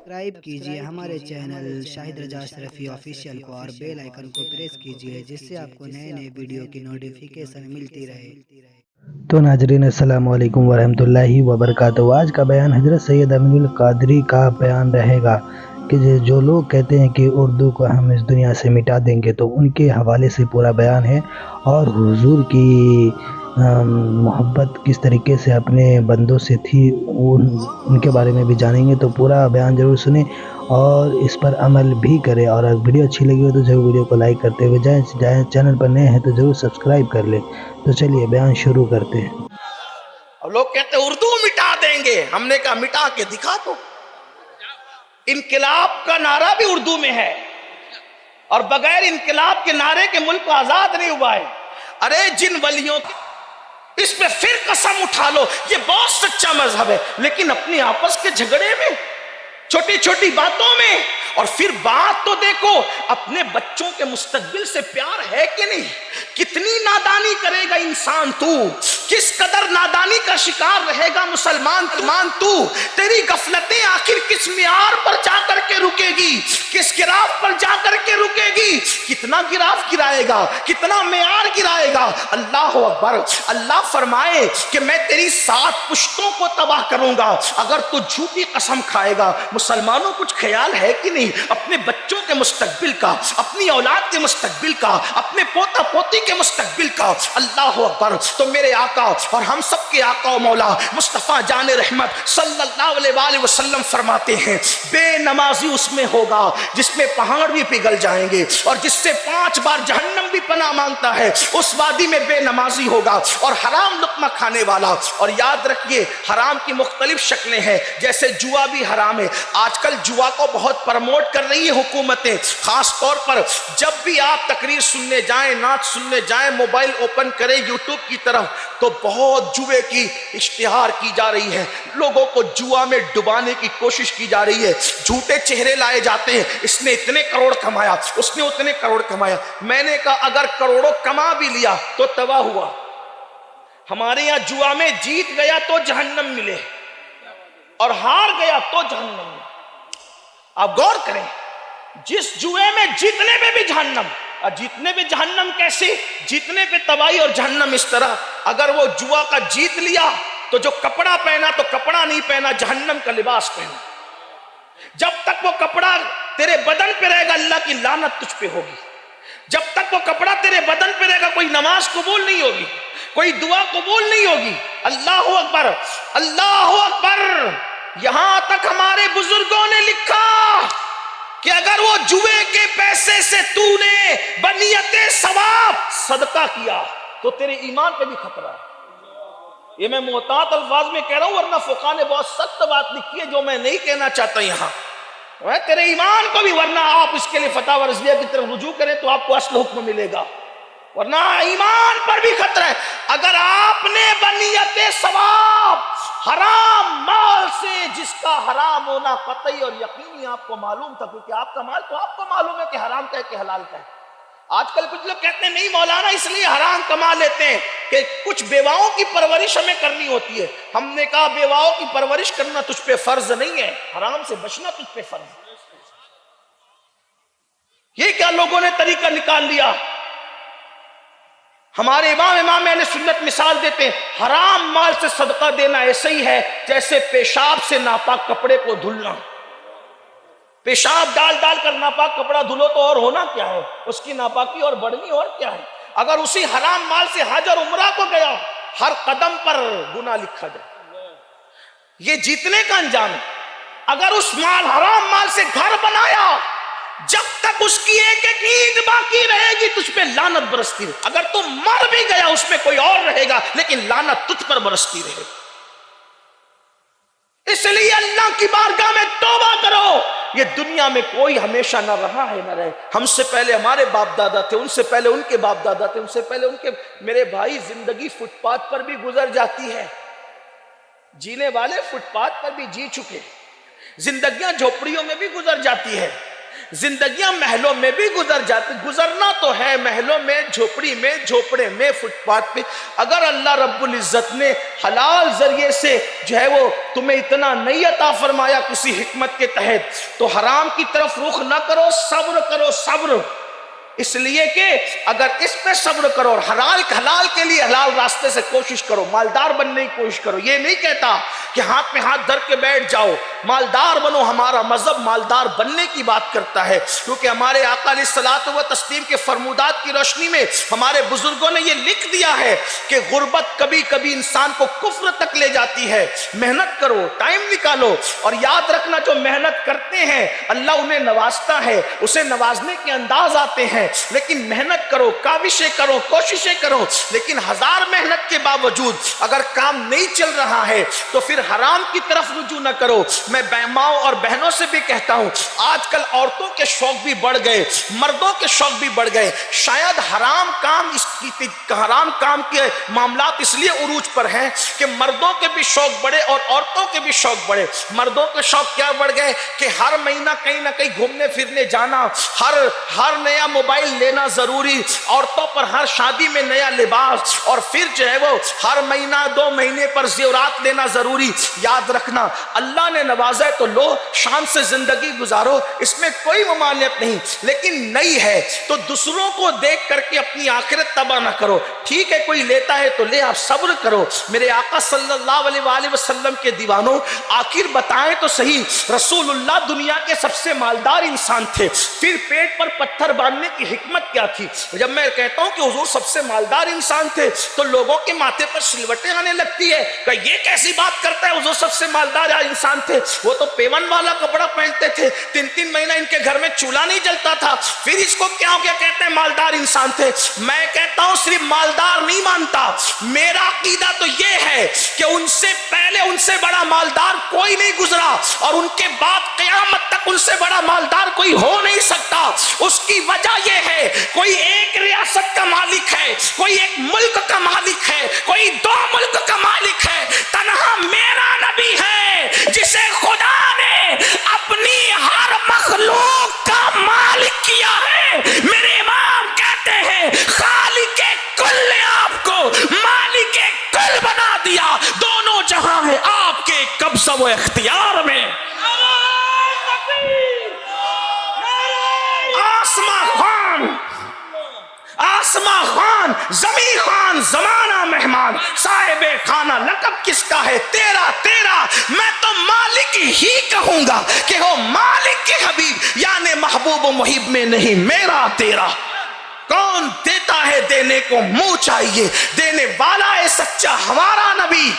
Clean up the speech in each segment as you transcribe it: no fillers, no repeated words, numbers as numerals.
Subscribe کیجئے ہمارے channel شاہد رجا اشرفی آفیشیل کو اور بیل آئیکن کو پریس کیجئے جس سے آپ کو نئے نئے ویڈیو کی نوٹیفیکیشن ملتی رہے۔ تو ناظرین السلام علیکم ورحمۃ اللہ وبرکاتہ۔ آج کا بیان حضرت سید امین القادری کا بیان رہے گا کہ جو لوگ کہتے ہیں کہ اردو کو ہم اس دنیا سے مٹا دیں گے، تو ان کے حوالے سے پورا بیان ہے، اور حضور کی محبت کس طریقے سے اپنے بندوں سے تھی ان کے بارے میں بھی جانیں گے۔ تو پورا بیان ضرور سنیں اور اس پر عمل بھی کریں، اور اگر ویڈیو اچھی لگی ہو تو ضرور ویڈیو کو لائک کرتے ہوئے جائیں، چینل پر نئے ہیں تو ضرور سبسکرائب کر لیں۔ تو چلیے بیان شروع کرتے ہیں۔ اور لوگ کہتے ہیں اردو مٹا دیں گے، ہم نے کہا مٹا کے دکھا دو۔ انقلاب کا نعرہ بھی اردو میں ہے، اور بغیر انقلاب کے نعرے کے ملک کو آزاد نہیں ہوا ہے۔ ارے جن ولیوں کی اس پہ پھر قسم اٹھا لو، یہ بہت سچا مذہب ہے، لیکن اپنے آپس کے جھگڑے میں، چھوٹی چھوٹی باتوں میں، اور پھر بات تو دیکھو اپنے بچوں کے مستقبل سے پیار ہے کہ نہیں؟ کتنی نادانی کرے گا انسان تو، کس قدر نادانی کا شکار رہے گا مسلمان تو، تیری غفلتیں آخر کس معیار پر جا کر کے رکے گی، کس گراف پر جا کر کے رکے گی؟ کتنا گراف گرائے گا، کتنا معیار گرائے گا؟ اللہ اکبر۔ اللہ فرمائے کہ میں تیری 7 پشتوں کو تباہ کروں گا اگر تو جھوٹی قسم کھائے گا۔ مسلمانوں کچھ خیال ہے کہ نہیں اپنے بچوں کے مستقبل کا، اپنی اولاد کے مستقبل کا، اپنے پوتا پوتی کے مستقبل کا؟ اللہ اکبر۔ تو میرے آقا اور ہم سب کے آقا و مولا مصطفیٰ جان رحمت صلی اللہ علیہ وآلہ وسلم فرماتے ہیں، بے نمازی اس میں ہوگا جس میں پہاڑ بھی پگھل جائیں گے، اور جس سے 5 بار جہنم بھی پناہ مانگتا ہے اس وادی میں بے نمازی ہوگا، اور حرام لقمہ کھانے والا۔ اور یاد رکھیے حرام کی مختلف شکلیں ہیں، جیسے جوا بھی حرام ہے۔ آج کل جوا کو بہت پرموٹ کر رہی ہے حکومتیں، خاص طور پر جب بھی آپ تقریر سننے جائیں، نعت سننے جائیں، موبائل اوپن کریں یوٹیوب کی طرف، تو بہت جوے کی اشتہار کی جا رہی ہے، لوگوں کو جوا میں ڈبانے کی کوشش کی جا رہی ہے، جھوٹے چہرے لائے جاتے ہیں، اس نے اتنے کروڑ کمایا، اس نے اتنے کروڑ کمایا۔ میں نے کہا اگر کروڑوں کما بھی لیا تو تباہ ہوا۔ ہمارے یہاں جوا میں جیت گیا تو جہنم ملے، اور ہار گیا تو جہنم ملے۔ آپ غور کریں، جس جوئے میں جیتنے پہ بھی جہنم، اور جیتنے پہ جہنم کیسے؟ جیتنے پہ تباہی اور جہنم اس طرح، اگر وہ جوا کا جیت لیا تو جو کپڑا پہنا تو کپڑا نہیں پہنا، جہنم کا لباس پہنا۔ جب تک وہ کپڑا تیرے بدن پہ رہے گا اللہ کی لعنت تجھ پہ ہوگی، جب تک وہ کپڑا تیرے بدن پہ رہے گا کوئی نماز قبول نہیں ہوگی، کوئی دعا قبول نہیں ہوگی۔ اللہ اکبر، اللہ اکبر۔ یہاں تک ہمارے بزرگوں نے لکھا کہ اگر وہ جوئے کے پیسے سے تو نے بنیت ثواب صدقہ کیا تو تیرے ایمان پہ بھی خطرہ ہے۔ یہ میں محتاط الفاظ میں کہہ رہا ہوں، ورنہ فقہ نے بہت سخت بات لکھی ہے جو میں نہیں کہنا چاہتا یہاں، تیرے ایمان کو بھی، ورنہ آپ اس کے لیے فتاوی رضویہ کی طرف رجوع کریں تو آپ کو اصل حکم ملے گا، ورنہ ایمان پر بھی خطرہ ہے۔ اگر آپ نے بنیت ثواب حرام مال سے، جس کا حرام ہونا قطعی اور یقینی آپ کو معلوم تھا، کیونکہ آپ کا مال تو آپ کو معلوم ہے کہ حرام کا ہے کہ حلال کا ہے۔ آج کل کچھ لوگ کہتے ہیں نہیں مولانا اس لیے حرام کما لیتے ہیں کہ کچھ بیواؤں کی پرورش ہمیں کرنی ہوتی ہے۔ ہم نے کہا بیواؤں کی پرورش کرنا تجھ پہ فرض نہیں ہے، حرام سے بچنا تجھ پہ فرض ہے۔ یہ کیا لوگوں نے طریقہ نکال لیا؟ ہمارے امام اہل سنت مثال دیتے ہیں، حرام مال سے صدقہ دینا ایسے ہی ہے جیسے پیشاب سے ناپاک کپڑے کو دھلنا۔ پیشاب ڈال ڈال کر ناپاک کپڑا دھلو تو اور ہونا کیا ہے، اس کی ناپاکی اور بڑھنی اور کیا ہے۔ اگر اسی حرام مال سے حج اور عمرہ کو گیا، ہر قدم پر گناہ لکھا جائے۔ یہ جیتنے کا انجام ہے۔ اگر اس حرام مال سے گھر بنایا، جب تک اس کی ایک ایک اینٹ باقی رہے گی تجھ پہ لعنت برستی رہے۔ اگر تم مر بھی گیا اس میں کوئی اور رہے گا لیکن لعنت تجھ پر برستی رہے۔ اس لیے اللہ کی بارگاہ میں توبہ کرو۔ یہ دنیا میں کوئی ہمیشہ نہ رہا ہے نہ رہے۔ ہم سے پہلے ہمارے باپ دادا تھے، ان سے پہلے ان کے باپ دادا تھے، ان سے پہلے ان کے۔ میرے بھائی زندگی فٹ پاتھ پر بھی گزر جاتی ہے، جینے والے فٹ پاتھ پر بھی جی چکے، زندگیاں جھوپڑیوں میں بھی گزر جاتی ہے، زندگیاں محلوں میں بھی گزر جاتی، گزرنا تو ہے محلوں میں، جھوپڑی میں، جھوپڑے میں، فٹ پاتھ پہ۔ اگر اللہ رب العزت نے حلال ذریعے سے جو ہے وہ تمہیں اتنا نہیں عطا فرمایا کسی حکمت کے تحت، تو حرام کی طرف رخ نہ کرو، صبر کرو، صبر۔ اس لیے کہ اگر اس پہ صبر کرو اور حلال کے لیے حلال راستے سے کوشش کرو، مالدار بننے کی کوشش کرو۔ یہ نہیں کہتا کہ ہاتھ میں ہاتھ دھر کے بیٹھ جاؤ، مالدار بنو، ہمارا مذہب مالدار بننے کی بات کرتا ہے، کیونکہ ہمارے آقا علیہ الصلوۃ والتسلیم کے فرمودات کی روشنی میں ہمارے بزرگوں نے یہ لکھ دیا ہے کہ غربت کبھی کبھی انسان کو کفر تک لے جاتی ہے۔ محنت کرو، ٹائم نکالو، اور یاد رکھنا جو محنت کرتے ہیں اللہ انہیں نوازتا ہے، اسے نوازنے کے انداز آتے ہیں، لیکن محنت کرو، کاوشیں کرو، کوششیں کرو، لیکن ہزار محنت کے باوجود اگر کام نہیں چل رہا ہے تو پھر حرام کی طرف رجوع نہ کرو۔ میں ماؤں اور بہنوں سے بھی کہتا ہوں، آج کل عورتوں کے شوق بھی بڑھ گئے، مردوں کے شوق بھی بڑھ گئے، شاید حرام کام کے معاملات اس لیے عروج پر ہیں کہ مردوں کے بھی شوق بڑھے اور عورتوں کے بھی شوق بڑھے۔ مردوں کے شوق کیا بڑھ گئے کہ ہر مہینہ کہیں نہ کہیں گھومنے پھرنے جانا، ہر نیا موبائل لینا ضروری، عورتوں پر ہر شادی میں نیا لباس، اور پھر جو ہے وہ ہر مہینہ 2 مہینے پر زیورات لینا ضروری۔ یاد رکھنا اللہ نے نوازا ہے تو لو، شان سے زندگی گزارو، اس میں کوئی ممانعت نہیں، لیکن نہیں ہے تو دوسروں کو دیکھ کر کے اپنی آخرت تباہ نہ کرو۔ ٹھیک ہے کوئی لیتا ہے تو لے، آپ صبر کرو۔ میرے آقا صلی اللہ علیہ وآلہ وسلم کے دیوانوں، آخر بتائیں تو صحیح، رسول اللہ دنیا کے سب سے مالدار انسان تھے، پھر پیٹ پر پتھر باندھنے کی حکمت کیا تھی؟ جب میں کہتا ہوں کہ حضور سب سے مالدار انسان تھے تو لوگوں کے ماتھے پر سلوٹیں آنے لگتی ہے کہ یہ کیسی بات کرتا ہے، حضور سب سے مالدار انسان تھے، وہ تو پیون والا کپڑا پہنتے تھے، 3 مہینہ ان کے گھر میں چولہا نہیں جلتا تھا، پھر اس کو کیا ہو گیا کہتے ہیں مالدار انسان تھے؟ میں کہتا ہوں صرف مالدار نہیں مانتا، میرا عقیدہ تو یہ ہے کہ ان سے پہلے ان سے بڑا مالدار کوئی نہیں گزرا، اور ان کے بعد قیامت تک ان سے بڑا مالدار کوئی ہو نہیں سکتا۔ اس کی وجہ یہ ہے کوئی ایک ریاست کا مالک ہے، کوئی ایک ملک کا مالک ہے، کوئی 2 ملک کا مالک ہے، تنہا میرا نبی ہے جسے خدا نے اپنی ہر مخلوق کا مالک کیا ہے۔ میرے امام کہتے ہیں خالق کل نے آپ کو مالک کل بنا دیا، دونوں جہاں ہیں آپ کے قبضہ و اختیار میں۔ آسماں خان، زمین خان، زمانہ مہمان، صاحب خانہ لقب کس کا ہے؟ تیرا تیرا، میں تو مالک ہی کہوں گا کہ وہ مالک کے حبیب یعنی محبوب و محب میں نہیں، میرا تیرا۔ کون دیتا ہے دینے کو منہ چاہیے، دینے والا ہے سچا ہمارا نبی۔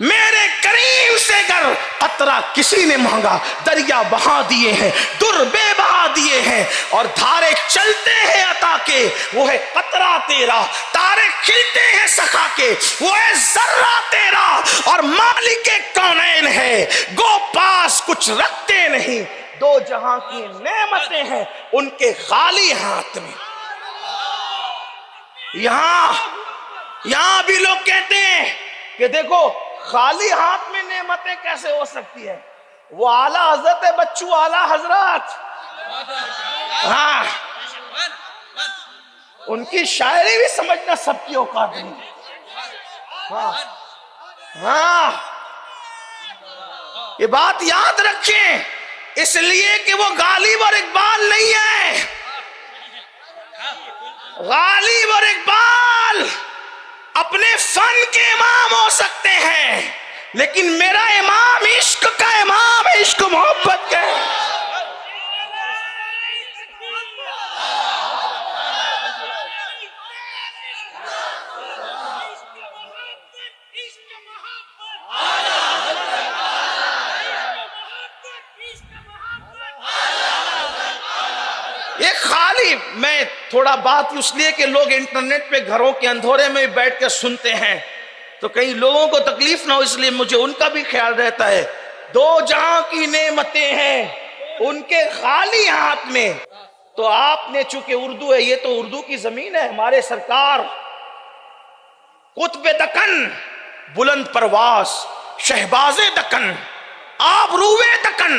میرے کریم سے گر قطرہ کسی نے مانگا، دریا بہا دیے ہیں، در بے بہا دیے ہیں، اور دھارے چلتے ہیں عطا کے، وہ ہے قطرہ تیرا، تارے کھلتے ہیں سخا کے، وہ ہے ذرہ تیرا، اور مالک کونین ہے، گو پاس کچھ رکھتے نہیں، 2 جہاں کی نعمتیں ہیں ان کے خالی ہاتھ میں۔ یہاں بھی لوگ کہتے ہیں کہ دیکھو خالی ہاتھ میں نعمتیں کیسے ہو سکتی ہے؟ وہ اعلیٰ حضرت ہے بچو، اعلیٰ حضرات، ہاں ان کی شاعری بھی سمجھنا سب کی اوقات نہیں، ہاں یہ بات یاد رکھیں، اس لیے کہ وہ غالب اور اقبال نہیں ہے۔ غالب اور اقبال اپنے فن کے امام ہو سکتے ہیں، لیکن میرا امام عشق کا امام، عشق محبت کا ہے۔ یہ خالی میں تھوڑا بات اس لیے کہ لوگ انٹرنیٹ پہ گھروں کے اندھورے میں بیٹھ کر سنتے ہیں تو کئی لوگوں کو تکلیف نہ ہو، اس لیے مجھے ان کا بھی خیال رہتا ہے۔ 2 جہاں کی نعمتیں ہیں ان کے خالی ہاتھ میں، تو آپ نے چونکہ اردو ہے، یہ تو اردو کی زمین ہے، ہمارے سرکار قطب دکن، بلند پرواز، شہباز دکن، آپ روے دکن،